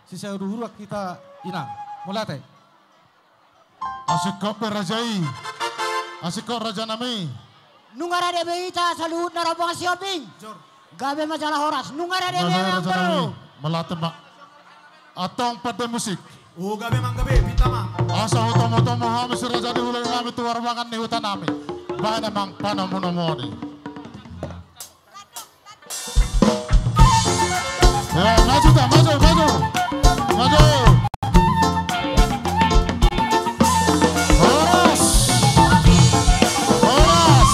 Sisa ururak kita ina. Mulate. Asik kau berajai. Asik kau raja nami. Nungara de beita salut narabang sioping. Gabe majalah horas. Nungara de Raja memang baru. nami. Melate mak. Atong pada musik. Oh gabe mang gabe pita mang. Asa utama-utama habis raja di hulai nami tuar bangan di hutan nami. Bahan emang panamunomoni. Ya maju tak maju maju. Maju. Horas. Horas.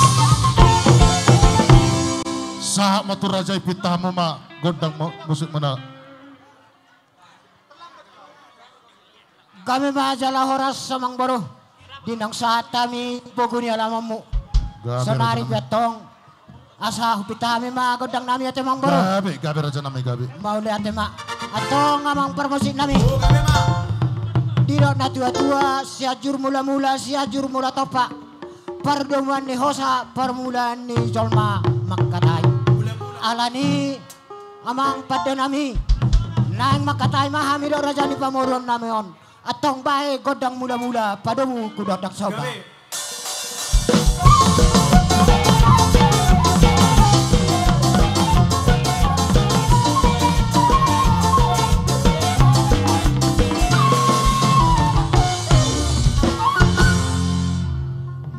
Sahak matur raja pitamu mak gondang musik mana. Kami majalah horas samang baru. Dinang saat kami puguni alamamu. Senari betong. Asa hupita kami godang nami ate mang baru. Gabe raja nami gabe. Mau lihat mak. Atong ngamang permusik nami. Oh gabe mang. Didok na tua-tua siajur mula-mula siajur mula topak. Perdomuan ni hosa permulaan ni jolma makatai. Alani amang pada nami. Nang makatai mahami dok raja ni pamoron namion. Atong bae godang mula-mula padamu kudodak soba.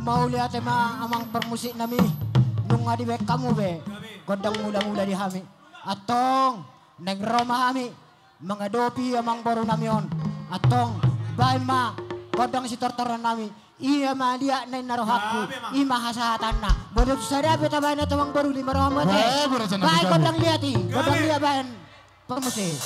Mau lihat amang permusik nami nung adi be kamu be godang mula-mula di hami. Atong neng Roma hami mengadopi amang baru namion. Atong bae ma godang si tortoran nami. Iya ma dia neng narohaku. Ima hasahatan na. Bodoh sada beta bae na tamang baru lima roham te. Bae godang liati. Godang liat bae permusik.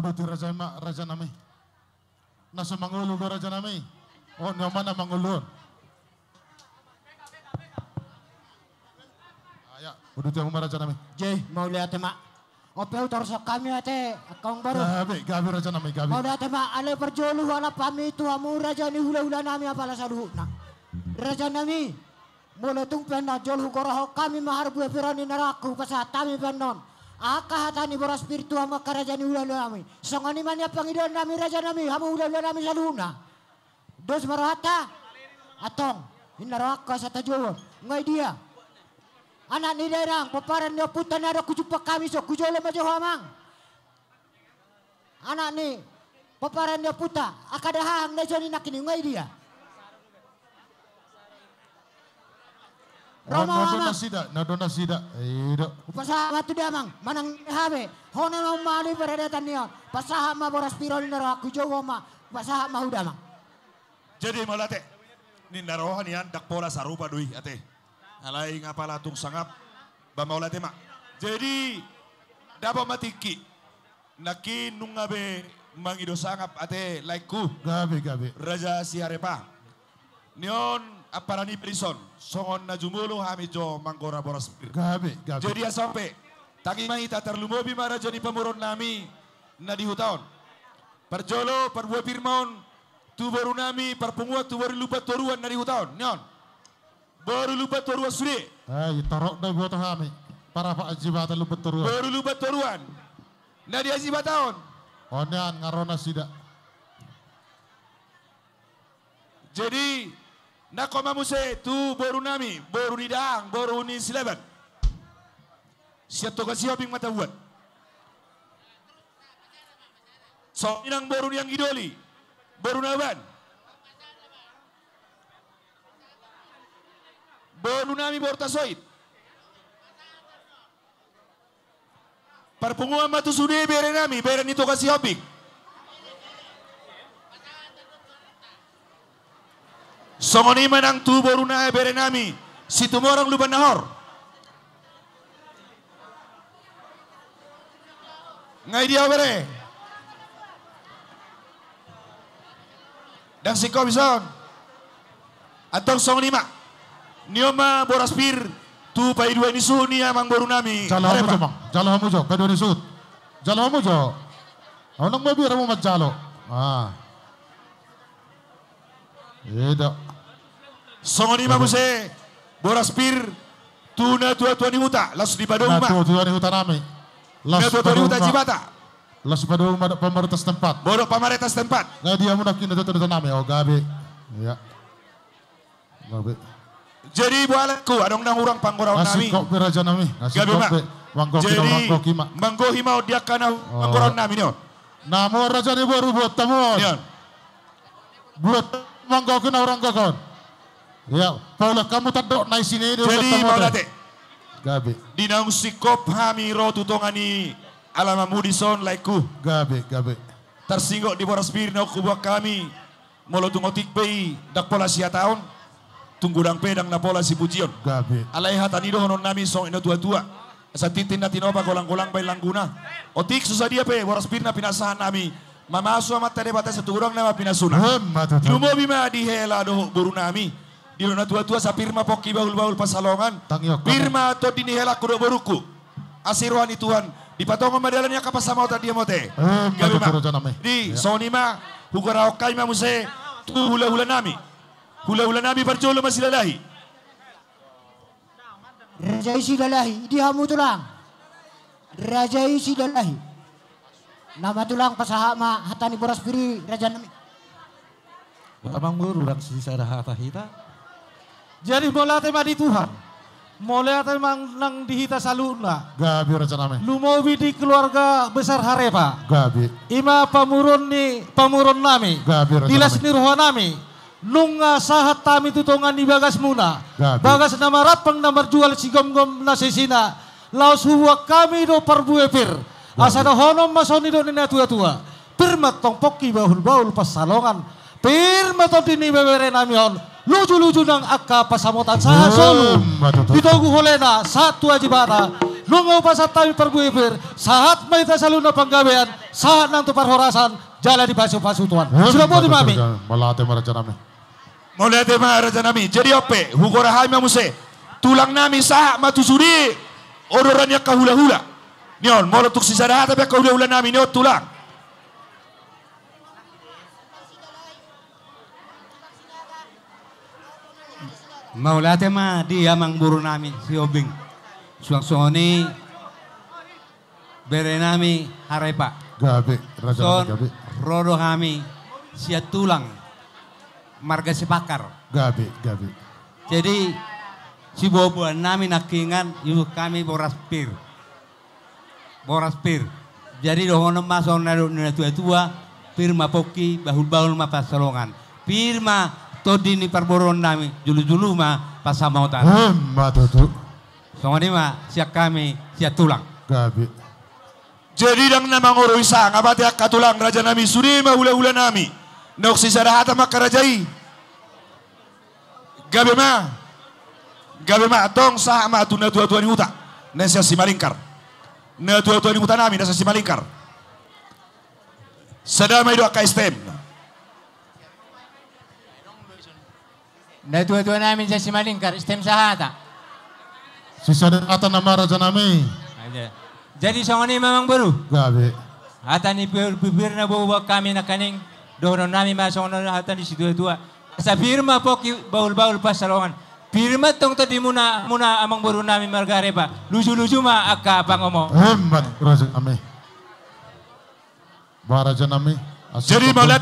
Buduti raja nami. Nasa mangulo do raja nami. O naman na mangulon. Aya, buduti ang raja nami. Jay, mau lihat mak. Opel torso kami ate, akong baru. Gabi raja nami, gabi. Mau lihat mak, ale perjolu wala pami tu amu raja ni hula-hula nami apala saluh na. Raja nami, mula tung pena jolu goroho kami maharbu pirani naraku pasah tami penon. Aka hatani boras spiritu ama karaja ni hula-hula nami. Songani mania pangidon nami raja nami, hamu hula-hula nami saluh na. Dos marahata, atong, inaraka sa tajowo, ngay dia. Anak ni daerah, paparan dia putan ada kujupak kami so kujolo majo hamang. Anak ni paparan dia puta, akada hang na joni nakini ngay dia. Roma Nadona sida. Ido. Pasahama tu dia mang, manang habe. Hone mau mali berada tanio. Pasahama boras pirol nara kujowo ma, pasahama huda mang. Jadi malate, ni narohan yan dakpola sa rupa dui ate. Alay nga pala tung sangap, ba maulate mak. Jadi, dapat matiki, naki nungabe mangido sangap ate like ku. Gabi. Raja Siarepa. Nion aparani prison, songon na jumulo hami jo manggora boras. Gabi. Jadi ya sampai, tangi mahita terlumobi marajo ni pamuron nami na dihutaon. Perjolo, perbuah firmaon, tu baru nami, perpunguat tu baru lupa toruan na dihutaon. Nion. Baru lupa toruan suri. Ay, tarok na buat kami. Para pa ajibatan lupa turuan. Baru lupa toruan. Na di ajibatan. Onean ngarona sida. Jadi, nakoma muse tu baru nami, baru ni daang, baru ni silaban. Siap toka siaping mata buat. So, inang baru yang idoli, baru naban. Baru nami bortasoit. Perpunguan matu sude bere nami, bere nito kasih hopik. Songoni menang tu baru na bere nami, si tumorang luban nahor. Ngai dia bere. Dan si komison. Atong songoni mak. Nioma boraspir tu pai dua ni sunia mang baru nami. Jalo mo mang. Jalo mo jo. Kado ni sud. Jalo mo jo. Anong mabira mo majalo. Ida. Songoni mabuse boraspir tu na tua ni huta las di padong ma. Na tua ni huta nami. Na tua ni huta jibata. Las padong ma pemerintah setempat. Bodoh pemerintah setempat. Nga dia mo nakin na tua nami. Oh gabi. Ya. Gabi. Jadi bualatku adong nang urang panggorau nami. Nasi kok raja nami. Gabi mak. Jadi manggohimau dia kana panggorau nami nyo. Namo raja ni baru buat tamu. Buat manggokin orang gakon. Ya, Paula kamu tadok na sini. Jadi maulate. Gabi. Dinang sikop hami ro tutongani alama mudison laiku. Gabi. Tersinggok di boraspir na kubak kami. Molo tungotik pei dak pola sia taon. Tunggudang pedang na pola si Pujion. Gabi. Alay hatanido honon nami song ino tua-tua. Sa titin na tinoba golang-golang bay langguna. Otik susadia pe boraspir na pinasahan nami. Mamaso amat tade bata sa turang na pinasuna. Lumobi ma di hela do buru nami. Di na tua-tua sa pirma poki baul-baul pasalongan. Pirma to dinihela kudo boruku. Asiruan ni Tuhan. Di patongan madalannya kapasama otak dia mote. Gabi ma. Di sonima hugaraw kay mamuse tu hula-hula nami. Hula-hula nami perjolo masih lalahi. Raja isi dalahi, dia hamu tulang. Raja isi dalahi. Nama tulang pasahama hatani boras piri raja nami. Amang urang sisa dah hata hita. Jadi mulai tema di Tuhan. Mulai tema nang dihita saluna. Gabi raja nami. Lumobi di keluarga besar Harepa. Gabi. Ima pamurun nami. Gabi raja Dilas nami. nirho nami. Nunga sahat tami tutongan di bagas muna. Gabi. Bagas nama rapang namar jual si gom-gom na sisina. Laos huwa kami do parbuepir. Asada honom masoni do nina tua-tua. Pirmat tong poki baul-baul pasalongan. Pirmat tong dini bebere namion. Lucu-lucu nang akka pasamotan saha solo. Ditogu holena satu ajibata. Lungaw pasat tayo perbuipir. Saat may tasaluna panggawean. Saat nang tupar horasan. Jala di pasu-pasu tuan. Sudah mau di mami. Malate maraja nami. Mulate maraja nami. Jadi ope. Hugorahay mamuse. Tulang nami saha matusuri. Ororannya kahula-hula. Nion. Molotuk sisadahat tapi kahula-hula nami. Nion tulang. Maulate ma dia mang buru nami si Obing. Suang-suangoni bere nami harepa. Gabi, raja Son gabi. rodo kami sia tulang marga si pakar. Gabi. Jadi si bobuan nami nakingan ibu kami boras pir. Jadi dohono masong na tua firma poki bahul-bahul ma pasalongan. Firma todi ni perboron nami julu-julu ma pasamautan. Matutu. Songoni ma siak kami siak tulang. Gabi. Jadi dang namang oro isa ngabati katulang raja nami suri mahula-hula nami. Nok sisadahat makarajai. Gabi ma atong saha ma tu na tua-tua ni huta. Nesa si malingkar. Na tua-tua ni huta nami nasa si malingkar. Sadamay do akaistem. Na tua-tua namin sa Simalingkar, stem sa hata. Sisa dan ata nama raja nami. Jadi songoni mamang baru. Gabi. Hata ni pipir na bawa kami na kaning doron namin masong na hata ni si tua-tua. Sa firma po baul-baul pa salongan. Firma tong tadi muna amang baru namin margare pa. Luju-luju ma akka pangomo. Hebat raja nami. Raja nami. Jadi malat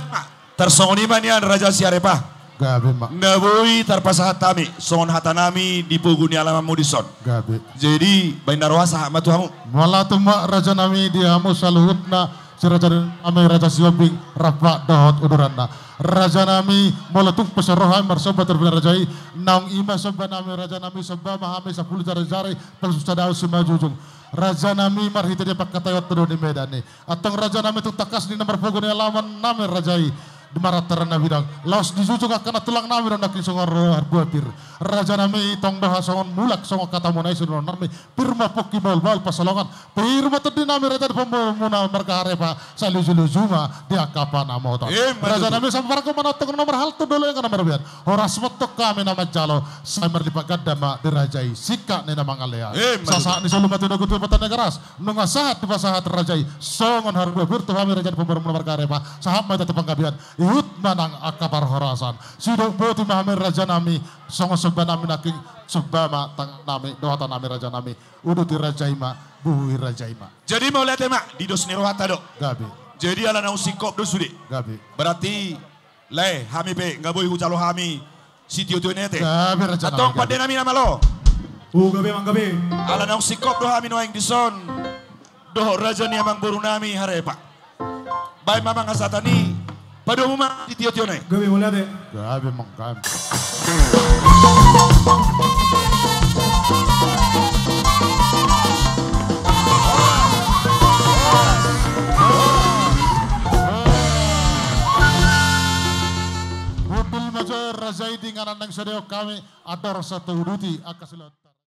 tersongoni man yan raja siarepa. Gabi mak. Nabui terpasahat kami, songon hata nami di puguni alaman mudison. Gabi. Jadi bainarwa sah matuhamu. Malatu mak raja nami dia hamu saluhutna si raja nami raja siobing rapak dohot udurana. Raja nami molatuk pesarohan marsobat terbenar rajai naung ima sobat nami raja nami sobat mahami 10 jari-jari pelsusadaw sumajujung. Raja nami marhita dia pakatayot tudo di Medan ni. Atong raja nami tu takas di nomor puguni alaman nami rajai. Di marataran na bidang laos dijujuk akan tulang nami dan nakin songon buapir raja nami tong doha songon mulak songon kata munai sudah nami pirma poki bal pasalongan pirma tadi nami raja di pemuna marga harepa salujulujuma dia kapan amotan raja nami sampai ko manotong nomor hal tu dulu yang kana marbian horas motok kami nama jalo saya merlipat gadama dirajai sika ni nama ngalea sasa ni selalu mati nagutu patane keras nunga sahat di pasahat rajai songon harga birtu kami raja di pemuna marga harepa sahab mata tepanggabian Ihut manang akabar horasan. Sidok boti mahamir raja nami. Songo sebab nami naking sebama tang nami. Dohata nami raja nami. Uduti raja ima. Buhui raja ima. Jadi mau lihat emak. Di dos nerohata dok. Gabi. Jadi ala nau sikop dos sudi. Gabi. Berarti. Leh hami pe. Nggak boleh hucalo hami. Si tio nete. Gabi raja nami. Atong pada nami nama lo. Gabi mang gabi. Ala nau sikop do hami noeng dison. Doh raja ni amang boru nami harepa. Baik mamang asatani. Pada umumnya di tio naik. Gabi mulai deh. Gabi mangkam. Mobil major Razai dengan anak sedeo kami ador satu huduti akasilot.